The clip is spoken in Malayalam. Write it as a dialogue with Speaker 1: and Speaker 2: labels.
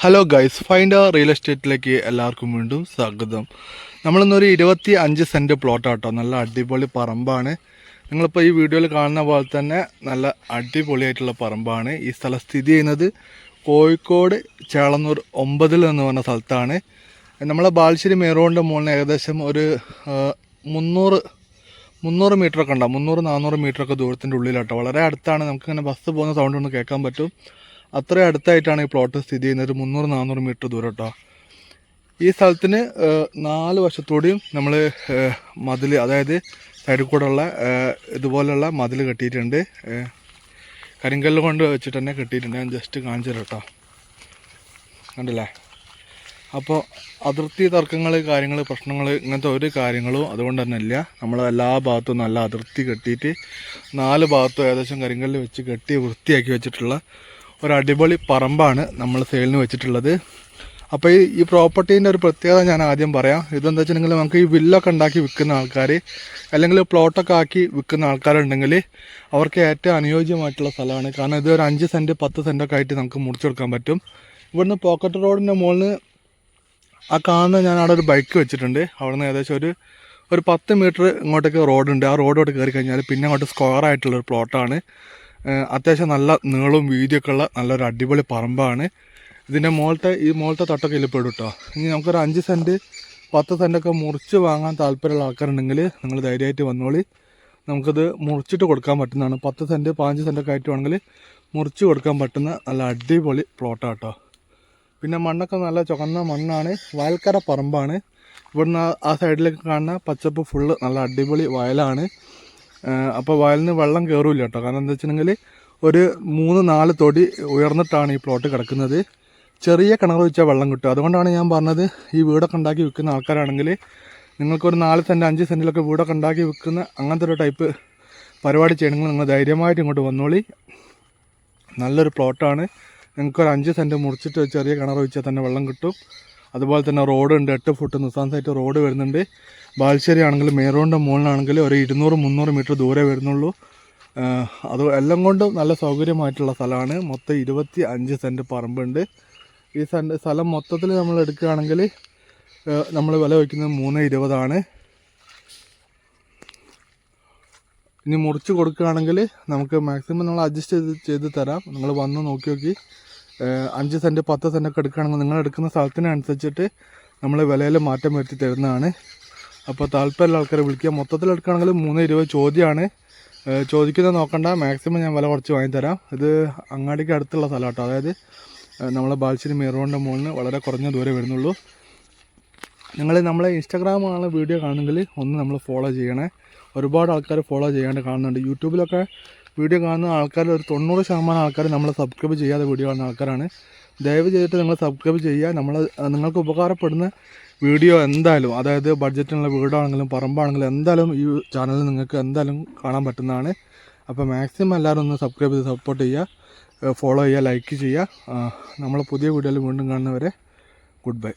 Speaker 1: ഹലോ ഗൈസ്, ഫൈൻഡ് റിയൽ എസ്റ്റേറ്റിലേക്ക് എല്ലാവർക്കും വീണ്ടും സ്വാഗതം. നമ്മളിന്നൊരു 25 സെൻറ്റ് പ്ലോട്ടാട്ടോ. നല്ല അടിപൊളി പറമ്പാണ്. നിങ്ങളിപ്പോൾ ഈ വീഡിയോയിൽ കാണുന്ന പോലെ തന്നെ നല്ല അടിപൊളിയായിട്ടുള്ള പറമ്പാണ്. ഈ സ്ഥലം സ്ഥിതി ചെയ്യുന്നത് കോഴിക്കോട് ചേളന്നൂർ 9 എന്ന് പറഞ്ഞ സ്ഥലത്താണ്. നമ്മളെ ബാലുശ്ശേരി മെയിൻ റോഡിൻ്റെ മുകളിൽ ഏകദേശം ഒരു 300 മീറ്ററൊക്കെ ഉണ്ടാവും. 300-400 മീറ്ററൊക്കെ ദൂരത്തിൻ്റെ ഉള്ളിലാട്ടോ. വളരെ അടുത്താണ്. നമുക്കിങ്ങനെ ബസ് പോകുന്ന സൗണ്ട് ഒന്ന് കേൾക്കാൻ പറ്റും. അത്രയും അടുത്തായിട്ടാണ് ഈ പ്ലോട്ട് സ്ഥിതി ചെയ്യുന്നത്. 300-400 മീറ്റർ ദൂരം കേട്ടോ. ഈ സ്ഥലത്തിന് 4 വശത്തോടെയും നമ്മൾ മതിൽ, അതായത് സൈഡിൽ കൂടെ ഉള്ള ഇതുപോലുള്ള മതിൽ കെട്ടിയിട്ടുണ്ട്. കരിങ്കല്ല് കൊണ്ട് വെച്ചിട്ട് തന്നെ കെട്ടിയിട്ടുണ്ട്. ഞാൻ ജസ്റ്റ് കാണിച്ചു തരാം കേട്ടോ. കണ്ടില്ലേ? അപ്പോൾ അതിർത്തി തർക്കങ്ങൾ, കാര്യങ്ങൾ, പ്രശ്നങ്ങൾ, ഇങ്ങനത്തെ ഒരു കാര്യങ്ങളും അതുകൊണ്ട് തന്നെ ഇല്ല. നമ്മൾ എല്ലാ ഭാഗത്തും നല്ല അതിർത്തി കെട്ടിയിട്ട് 4 ഭാഗത്തും ഏകദേശം കരിങ്കല്ല് വെച്ച് കെട്ടി വൃത്തിയാക്കി വെച്ചിട്ടുള്ള ഒരു അടിപൊളി പറമ്പാണ് നമ്മൾ സെയിലിന് വെച്ചിട്ടുള്ളത്. അപ്പോൾ ഈ പ്രോപ്പർട്ടീൻ്റെ ഒരു പ്രത്യേകത ഞാൻ ആദ്യം പറയാം. ഇതെന്താ വെച്ചിട്ടുണ്ടെങ്കിൽ, നമുക്ക് ഈ വില്ലൊക്കെ ഉണ്ടാക്കി വിൽക്കുന്ന ആൾക്കാർ, അല്ലെങ്കിൽ പ്ലോട്ടൊക്കെ ആക്കി വിൽക്കുന്ന ആൾക്കാരുണ്ടെങ്കിൽ അവർക്ക് ഏറ്റവും അനുയോജ്യമായിട്ടുള്ള സ്ഥലമാണ്. കാരണം ഇത് ഒരു 5 സെൻറ്റ് 10 സെൻറ്റൊക്കെ ആയിട്ട് നമുക്ക് മുറിച്ചെടുക്കാൻ പറ്റും. ഇവിടുന്ന് പോക്കറ്റ് റോഡിൻ്റെ മുകളിൽ ആ കാണുന്ന, ഞാൻ അവിടെ ഒരു ബൈക്ക് വെച്ചിട്ടുണ്ട്. അവിടുന്ന് ഏകദേശം ഒരു 10 മീറ്റർ ഇങ്ങോട്ടേക്ക് റോഡുണ്ട്. ആ റോഡോട്ട് കയറി കഴിഞ്ഞാൽ പിന്നെ അങ്ങോട്ട് സ്ക്വയർ ആയിട്ടുള്ളൊരു പ്ലോട്ടാണ്. അത്യാവശ്യം നല്ല നീളവും വീതിയൊക്കെ ഉള്ള നല്ലൊരു അടിപൊളി പറമ്പാണ്. ഇതിൻ്റെ മുകളിലത്തെ തട്ടൊക്കെ ഇല്ലപ്പെടും കേട്ടോ. ഇനി നമുക്കൊരു 5 സെൻറ്റ് 10 സെൻറ്റൊക്കെ മുറിച്ച് വാങ്ങാൻ താല്പര്യമുള്ള ആൾക്കാരുണ്ടെങ്കിൽ നിങ്ങൾ ധൈര്യമായിട്ട് വന്നോളി. നമുക്കത് മുറിച്ചിട്ട് കൊടുക്കാൻ പറ്റുന്നതാണ്. 10 സെൻറ്റ് 15 സെൻറ്റൊക്കെ ആയിട്ട് വേണമെങ്കിൽ മുറിച്ച് കൊടുക്കാൻ പറ്റുന്ന നല്ല അടിപൊളി പ്ലോട്ടാണ് കേട്ടോ. പിന്നെ മണ്ണൊക്കെ നല്ല ചുവന്ന മണ്ണാണ്. വയൽക്കര പറമ്പാണ്. ഇവിടുന്ന് ആ സൈഡിലേക്ക് കാണുന്ന പച്ചപ്പ് ഫുള്ള് നല്ല അടിപൊളി വയലാണ്. അപ്പോൾ വയലിന് വെള്ളം കയറില്ല കേട്ടോ. കാരണം എന്താ വെച്ചിട്ടുണ്ടെങ്കിൽ ഒരു 3-4 തൊടി ഉയർന്നിട്ടാണ് ഈ പ്ലോട്ട് കിടക്കുന്നത്. ചെറിയ കിണർ വെച്ചാൽ വെള്ളം കിട്ടും. അതുകൊണ്ടാണ് ഞാൻ പറഞ്ഞത്, ഈ വീടൊക്കെ ഉണ്ടാക്കി വിൽക്കുന്ന ആൾക്കാരാണെങ്കിൽ നിങ്ങൾക്കൊരു 4 സെൻറ്റ് 5 സെൻറ്റിലൊക്കെ വീടൊക്കെ ഉണ്ടാക്കി വിൽക്കുന്ന അങ്ങനത്തെ ഒരു ടൈപ്പ് പരിപാടി ചെയ്യണമെങ്കിൽ നിങ്ങൾ ധൈര്യമായിട്ട് ഇങ്ങോട്ട് വന്നോളി. നല്ലൊരു പ്ലോട്ടാണ്. നിങ്ങൾക്കൊരു 5 സെൻറ്റ് മുറിച്ചിട്ട് ചെറിയ കിണർ വെച്ചാൽ തന്നെ വെള്ളം കിട്ടും. അതുപോലെ തന്നെ റോഡുണ്ട്. 8 ഫുട്ട് നിസാൻ സൈറ്റ് റോഡ് വരുന്നുണ്ട്. ബാലുശ്ശേരി ആണെങ്കിൽ മെയിൻ റോഡിൻ്റെ മുകളിലാണെങ്കിൽ ഒരു 200-300 മീറ്റർ ദൂരെ വരുന്നുള്ളൂ. അത് എല്ലാം കൊണ്ടും നല്ല സൗകര്യമായിട്ടുള്ള സ്ഥലമാണ്. മൊത്തം 25 സെൻറ്റ് പറമ്പുണ്ട്. ഈ സ്ഥലം മൊത്തത്തിൽ നമ്മൾ എടുക്കുകയാണെങ്കിൽ നമ്മൾ വില വയ്ക്കുന്നത് 320 ഇനി മുറിച്ച് കൊടുക്കുകയാണെങ്കിൽ നമുക്ക് മാക്സിമം നമ്മൾ അഡ്ജസ്റ്റ് ചെയ്ത് തരാം. നിങ്ങൾ വന്ന് നോക്കി 5 സെൻറ്റ് 10 സെൻറ്റൊക്കെ എടുക്കുകയാണെങ്കിൽ നിങ്ങൾ എടുക്കുന്ന സ്ഥലത്തിനനുസരിച്ചിട്ട് നമ്മൾ വിലയിൽ മാറ്റം വരുത്തി തരുന്നതാണ്. അപ്പോൾ താല്പര്യമുള്ള ആൾക്കാരെ വിളിക്കുക. മൊത്തത്തിൽ എടുക്കുകയാണെങ്കിൽ 320 ചോദ്യമാണ്. ചോദിക്കുന്നത് നോക്കണ്ട, മാക്സിമം ഞാൻ വില കുറച്ച് വാങ്ങിത്തരാം. ഇത് അങ്ങാടിക്ക് അടുത്തുള്ള സ്ഥലം കേട്ടോ. അതായത് നമ്മളെ ബാലുശ്ശേരി മെയിൻ റോഡിൻ്റെ മുകളിൽ വളരെ കുറഞ്ഞ ദൂരം വരുന്നുള്ളൂ. നിങ്ങൾ നമ്മളെ ഇൻസ്റ്റാഗ്രാമാണ് വീഡിയോ കാണുന്നെങ്കിൽ ഒന്ന് നമ്മൾ ഫോളോ ചെയ്യണേ. ഒരുപാട് ആൾക്കാർ ഫോളോ ചെയ്യാണ്ട് കാണുന്നുണ്ട്. യൂട്യൂബിലൊക്കെ വീഡിയോ കാണുന്ന ആൾക്കാർ ഒരു 90% ആൾക്കാർ നമ്മൾ സബ്സ്ക്രൈബ് ചെയ്യാതെ വീഡിയോ കാണുന്ന ആൾക്കാരാണ്. ദയവ് ചെയ്തിട്ട് നിങ്ങൾ സബ്സ്ക്രൈബ് ചെയ്യുക. നിങ്ങൾക്ക് ഉപകാരപ്പെടുന്ന വീഡിയോ എന്തായാലും, അതായത് ബഡ്ജറ്റിനുള്ള വീടാണെങ്കിലും പറമ്പാണെങ്കിലും എന്തായാലും ഈ ചാനലിൽ നിങ്ങൾക്ക് എന്തായാലും കാണാൻ പറ്റുന്നതാണ്. അപ്പോൾ മാക്സിമം എല്ലാവരും ഒന്ന് സബ്സ്ക്രൈബ് ചെയ്ത് സപ്പോർട്ട് ചെയ്യുക, ഫോളോ ചെയ്യുക, ലൈക്ക് ചെയ്യുക. നമ്മൾ പുതിയ വീഡിയോയിൽ വീണ്ടും കാണുന്നവരെ ഗുഡ് ബൈ.